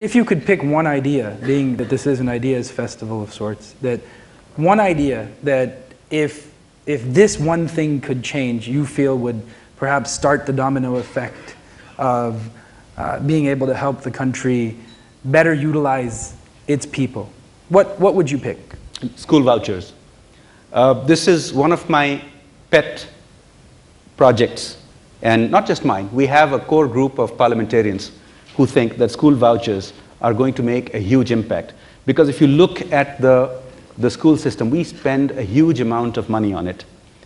If you could pick one idea, being that this is an ideas festival of sorts, that one idea that if this one thing could change, you feel would perhaps start the domino effect of being able to help the country better utilize its people, what would you pick? School vouchers. This is one of my pet projects, and not just mine. We have a core group of parliamentarians who think that school vouchers are going to make a huge impact. Because if you look at the school system, we spend a huge amount of money on it,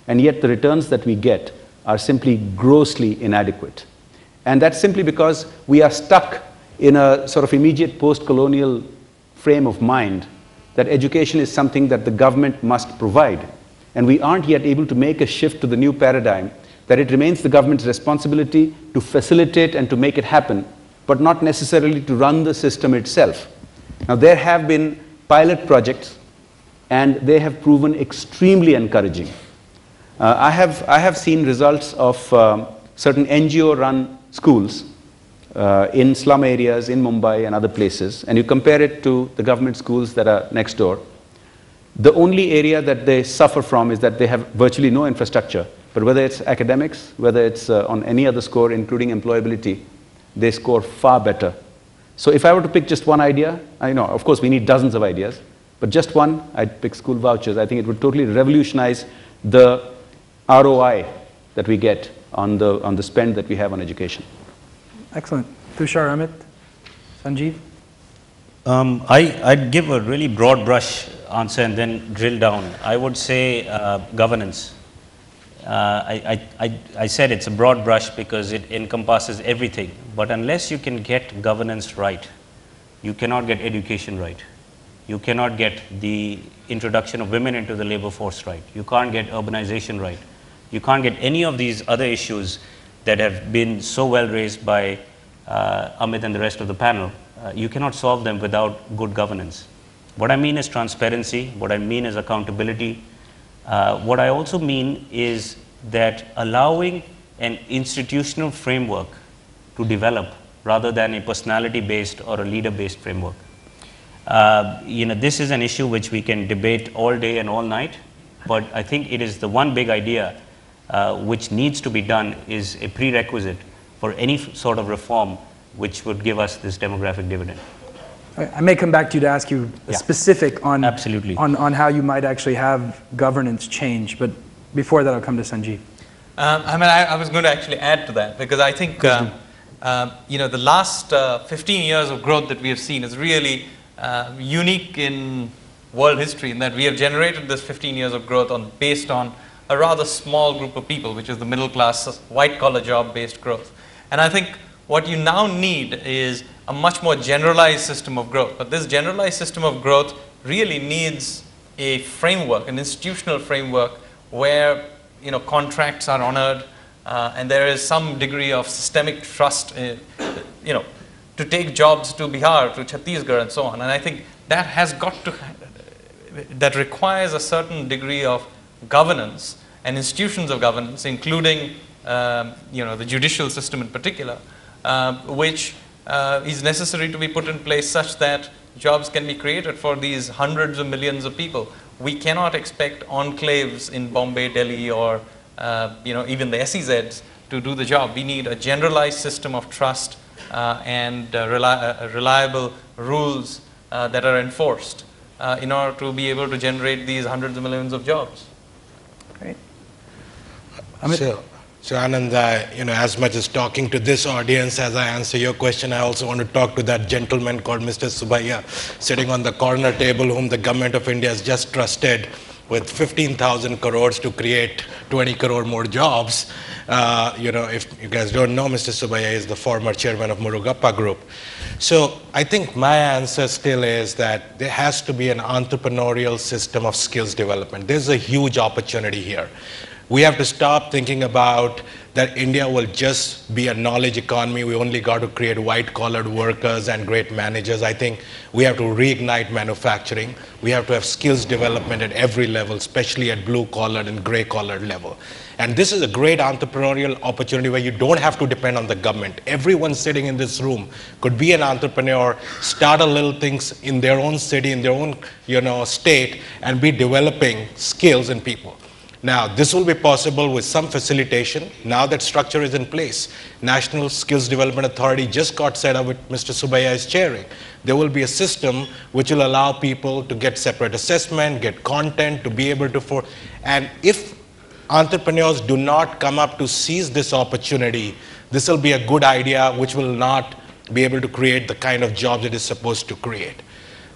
and yet the returns that we get are simply grossly inadequate. And that's simply because we are stuck in a sort of immediate post-colonial frame of mind that education is something that the government must provide. And we aren't yet able to make a shift to the new paradigm that it remains the government's responsibility to facilitate and to make it happen, but not necessarily to run the system itself. Now, there have been pilot projects, and they have proven extremely encouraging. I have seen results of certain NGO-run schools in slum areas in Mumbai and other places, and you compare it to the government schools that are next door. The only area that they suffer from is that they have virtually no infrastructure. But whether it's academics, whether it's on any other score, including employability, they score far better. So if I were to pick just one idea, I know, of course, we need dozens of ideas, but just one, I'd pick school vouchers. I think it would totally revolutionize the ROI that we get on the spend that we have on education. Excellent. Tushar, Amit, Sanjeev? I'd give a really broad brush answer and then drill down. I would say governance. I said it's a broad brush because it encompasses everything. But unless you can get governance right, you cannot get education right. You cannot get the introduction of women into the labor force right. You can't get urbanization right. You can't get any of these other issues that have been so well raised by Amit and the rest of the panel. You cannot solve them without good governance. What I mean is transparency. What I mean is accountability. What I also mean is that allowing an institutional framework to develop rather than a personality-based or a leader-based framework. This is an issue which we can debate all day and all night, but I think it is the one big idea which needs to be done is a prerequisite for any sort of reform which would give us this demographic dividend. I may come back to you to ask you a specific on, absolutely. on how you might actually have governance change, but before that I'll come to Sanjeev. I was going to actually add to that because I think the last 15 years of growth that we have seen is really unique in world history in that we have generated this 15 years of growth based on a rather small group of people, which is the middle class, white-collar job-based growth. And I think what you now need is a much more generalized system of growth. But this generalized system of growth really needs a framework, an institutional framework where contracts are honored and there is some degree of systemic trust, to take jobs to Bihar, to Chhattisgarh and so on. And I think that has that requires a certain degree of governance and institutions of governance, including the judicial system in particular, which is necessary to be put in place such that jobs can be created for these hundreds of millions of people. We cannot expect enclaves in Bombay, Delhi, or even the SEZs to do the job. We need a generalized system of trust and reliable rules that are enforced in order to be able to generate these hundreds of millions of jobs. Great. So Anand, as much as talking to this audience as I answer your question, I also want to talk to that gentleman called Mr. Subbiah, sitting on the corner table, whom the government of India has just trusted with 15,000 crores to create 20 crore more jobs. If you guys don't know, Mr. Subbiah is the former chairman of Murugappa Group. So I think my answer still is that there has to be an entrepreneurial system of skills development. There's a huge opportunity here. We have to stop thinking about that India will just be a knowledge economy. We only got to create white-collared workers and great managers. I think we have to reignite manufacturing. We have to have skills development at every level, especially at blue-collared and gray-collared level. And this is a great entrepreneurial opportunity where you don't have to depend on the government. Everyone sitting in this room could be an entrepreneur, start a little things in their own city, in their own state, and be developing skills in people. Now, this will be possible with some facilitation. Now that structure is in place, National Skills Development Authority just got set up with Mr. Subbiah is chairing. There will be a system which will allow people to get separate assessment, get content, to be able to, and if entrepreneurs do not come up to seize this opportunity, this will be a good idea which will not be able to create the kind of jobs it is supposed to create.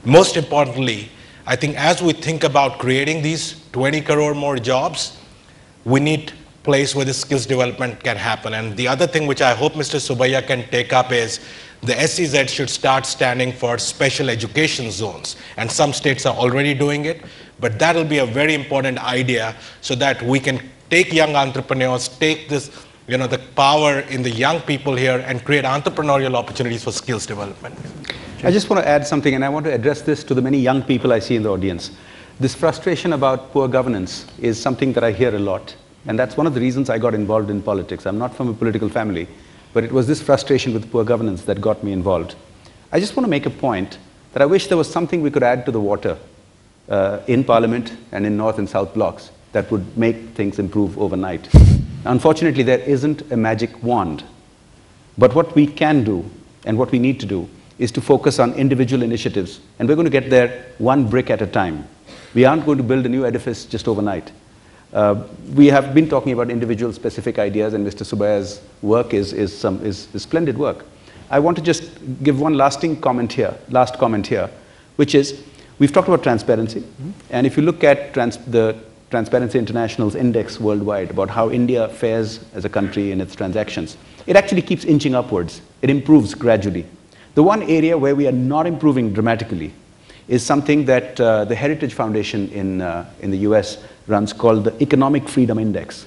Most importantly, I think as we think about creating these 20 crore more jobs, we need a place where the skills development can happen. And the other thing which I hope Mr. Subbiah can take up is the SEZ should start standing for special education zones. And some states are already doing it, but that will be a very important idea so that we can take young entrepreneurs, take this, the power in the young people here and create entrepreneurial opportunities for skills development. I just want to add something, and I want to address this to the many young people I see in the audience. This frustration about poor governance is something that I hear a lot, and that's one of the reasons I got involved in politics. I'm not from a political family, but it was this frustration with poor governance that got me involved. I just want to make a point that I wish there was something we could add to the water in Parliament and in North and South blocks that would make things improve overnight. Unfortunately, there isn't a magic wand, but what we can do and what we need to do is to focus on individual initiatives, and we're going to get there one brick at a time. We aren't going to build a new edifice just overnight. We have been talking about individual specific ideas, and Mr. Subbiah's work is splendid work. I want to just give one last comment here, which is, we've talked about transparency, and if you look at the Transparency International's index worldwide about how India fares as a country in its transactions, it actually keeps inching upwards. It improves gradually. The one area where we are not improving dramatically is something that the Heritage Foundation in the US runs called the Economic Freedom Index.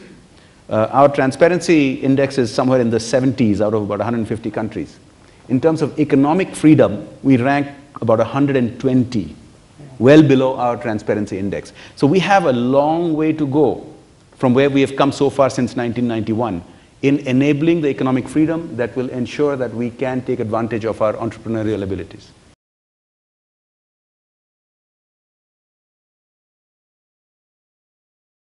Our transparency index is somewhere in the 70s out of about 150 countries. In terms of economic freedom, we rank about 120, well below our transparency index. So we have a long way to go from where we have come so far since 1991 in enabling the economic freedom that will ensure that we can take advantage of our entrepreneurial abilities.